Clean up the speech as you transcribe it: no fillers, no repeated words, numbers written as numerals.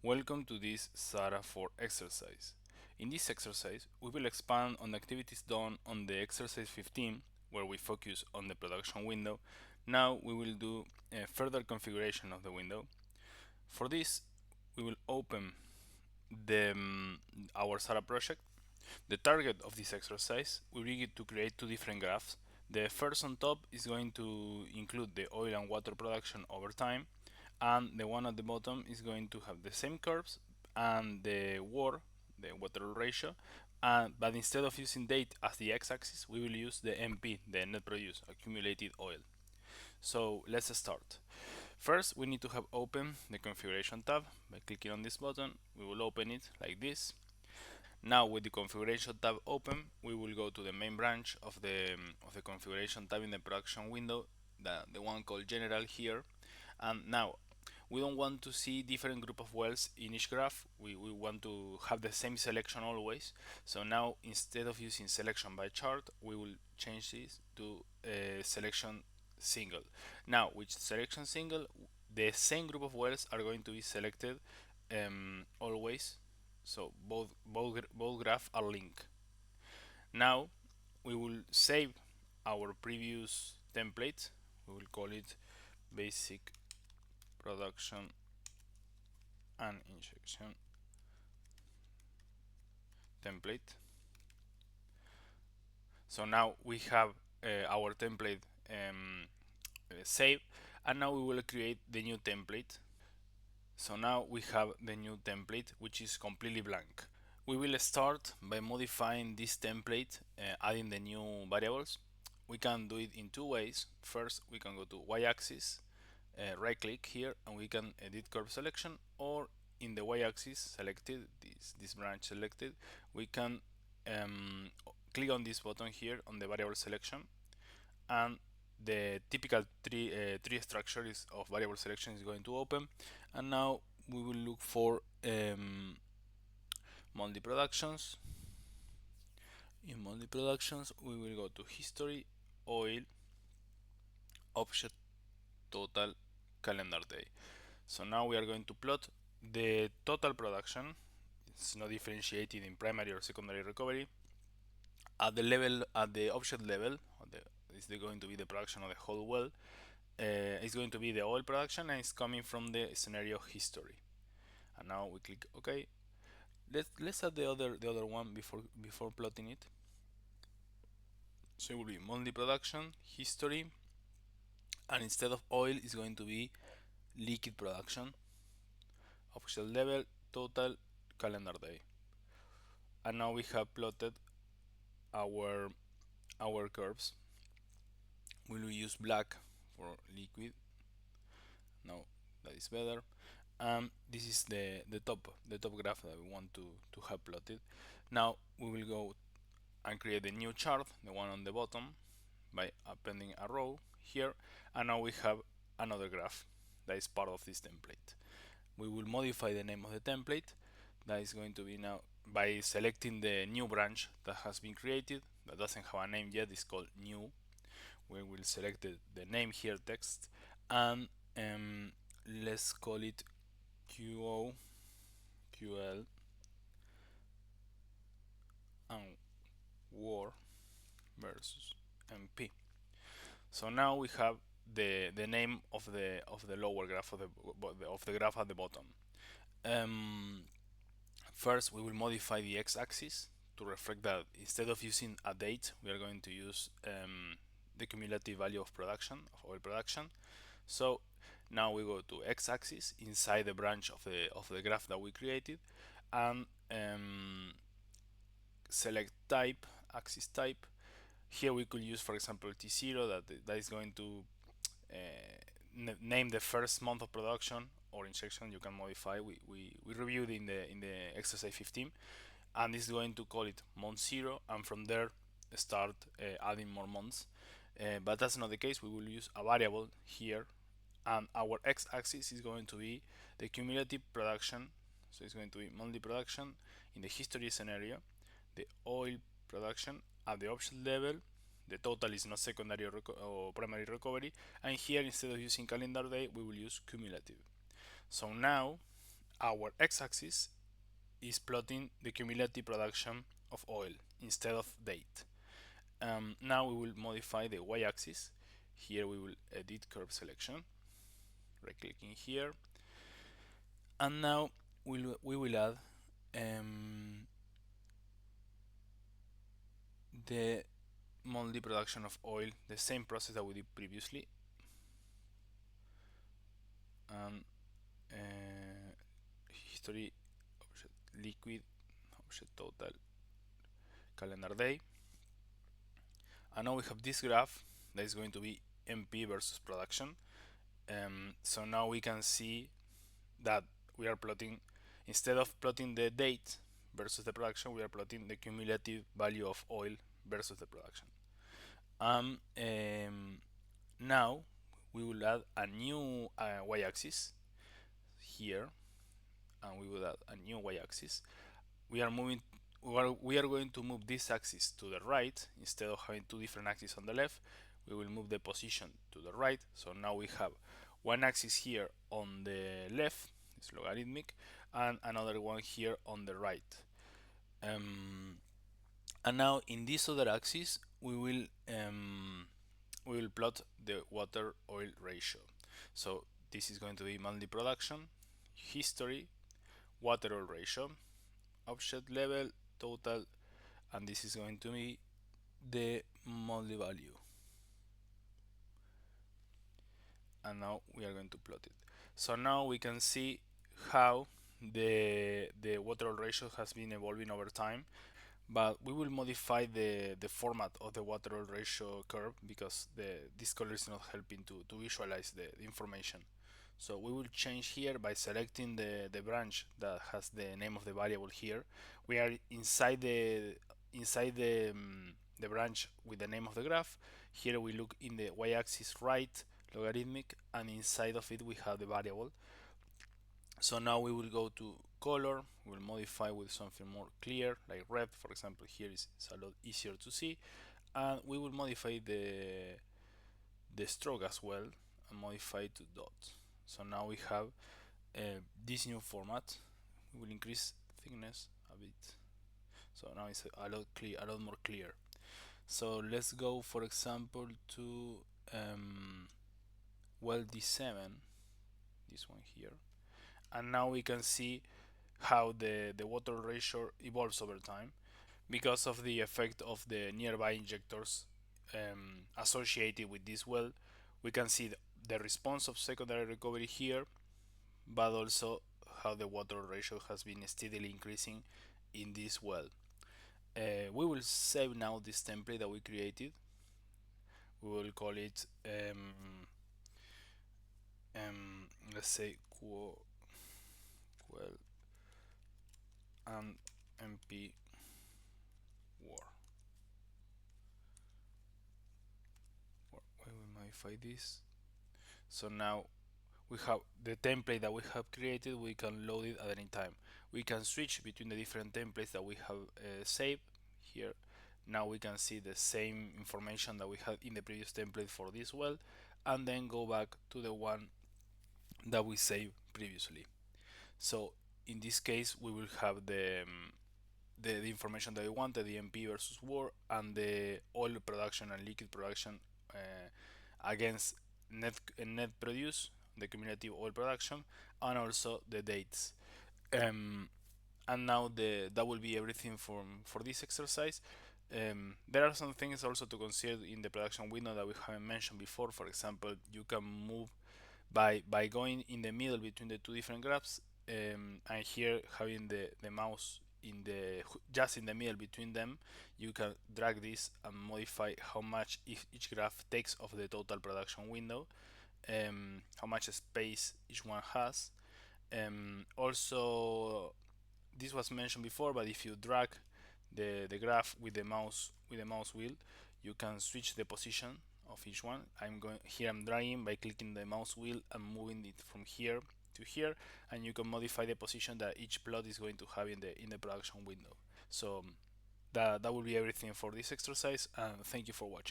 Welcome to this Sahara 4 exercise. In this exercise, we will expand on the activities done on the exercise 15, where we focus on the production window. Now we will do a further configuration of the window. For this, we will open our Sahara project. The target of this exercise will be to create two different graphs. The first on top is going to include the oil and water production over time, and the one at the bottom is going to have the same curves and the water ratio, but instead of using date as the x-axis, we will use the NP, the net produce, accumulated oil. So let's start. First, we need to have open the configuration tab. By clicking on this button, we will open it like this. Now with the configuration tab open, we will go to the main branch of the configuration tab in the production window, the one called general here. And now we don't want to see different group of wells in each graph. We want to have the same selection always. So now instead of using selection by chart, we will change this to selection single. Now with selection single, the same group of wells are going to be selected always, so both graphs are linked. Now we will save our previous template. We will call it basic production and injection template. So now we have our template saved, and now we will create the new template. So now we have the new template, which is completely blank. We will start by modifying this template, adding the new variables. We can do it in two ways. First, we can go to y-axis, right click here, and we can edit curve selection, or in the y-axis selected, this branch selected, we can click on this button here on the variable selection, and the typical tree structure of variable selection is going to open. And now we will look for multi-productions. In multi-productions, we will go to history, oil, object, total, calendar day. So now we are going to plot the total production. It's not differentiated in primary or secondary recovery. At the object level, is going to be the production of the whole well. It's going to be the oil production, and it's coming from the scenario history. And now we click OK. Let's add the other one before plotting it. So it will be monthly production, history, and instead of oil it's going to be liquid production, official level, total, calendar day. And now we have plotted our curves. We will use black for liquid. Now that is better. This is the top graph that we want to have plotted. Now we will go and create a new chart, the one on the bottom, by appending a row here, and now we have another graph that is part of this template. We will modify the name of the template. That is going to be now by selecting the new branch that has been created, that doesn't have a name yet, it's called new. We will select the name here, text, and let's call it QO, QL, and war versus MP. So now we have the name of the lower graph of the graph at the bottom. First, we will modify the x-axis to reflect that instead of using a date, we are going to use the cumulative value of production, of oil production. So now we go to x-axis inside the branch of the graph that we created, and select type, axis type. Here we could use, for example, T0, that is going to name the first month of production, or injection you can modify. We reviewed in the exercise 15, and this is going to call it month 0, and from there start adding more months. But that's not the case. We will use a variable here, and our x-axis is going to be the cumulative production. So it's going to be monthly production in the history scenario, the oil production at the object level. The total is not secondary or primary recovery, and here instead of using calendar day we will use cumulative. So now our x-axis is plotting the cumulative production of oil instead of date. Now we will modify the y-axis. Here we will edit curve selection, right clicking here, and now we will add the monthly production of oil, the same process that we did previously, and history object liquid object total calendar day. And now we have this graph that is going to be MP versus production. So now we can see that we are plotting, instead of plotting the date versus the production, we are plotting the cumulative value of oil versus the production. Now we will add a new y-axis here, and we will add a new y-axis. We are moving. We are going to move this axis to the right instead of having two different axes on the left. We will move the position to the right. So now we have one axis here on the left, it's logarithmic, and another one here on the right. And now in this other axis we will plot the water oil ratio. So this is going to be monthly production, history, water oil ratio, object level, total, and this is going to be the monthly value. And now we are going to plot it. So now we can see how the water oil ratio has been evolving over time, but we will modify the format of the water oil ratio curve because this color is not helping to visualize the information. So we will change here by selecting the branch that has the name of the variable here. We are inside the branch with the name of the graph. Here we look in the y-axis right, logarithmic, and inside of it we have the variable. So now we will go to color, we'll modify with something more clear, like red, for example. Here it's a lot easier to see, and we will modify the stroke as well and modify to dot. So now we have this new format. We will increase thickness a bit, so now it's a lot more clear. So let's go, for example, to well D7, this one here, and now we can see how the water ratio evolves over time because of the effect of the nearby injectors associated with this well. We can see the response of secondary recovery here, but also how the water ratio has been steadily increasing in this well. We will save now this template that we created. We will call it let's say quel and MP war. I will modify this. So now we have the template that we have created. We can load it at any time. We can switch between the different templates that we have saved here. Now we can see the same information that we had in the previous template for this well, and then go back to the one that we saved previously. So in this case we will have the information that we wanted, the MP versus war, and the oil production and liquid production against net produce, the cumulative oil production, and also the dates. And now that will be everything for this exercise. There are some things also to consider in the production window that we haven't mentioned before. For example, you can move by going in the middle between the two different graphs, and here having the mouse in the just in the middle between them. You can drag this and modify how much each graph takes of the total production window, how much space each one has. Also, this was mentioned before, but if you drag the graph with the mouse wheel, you can switch the position of each one. I'm dragging by clicking the mouse wheel and moving it from here to here, and you can modify the position that each plot is going to have in the production window. So that will be everything for this exercise, and thank you for watching.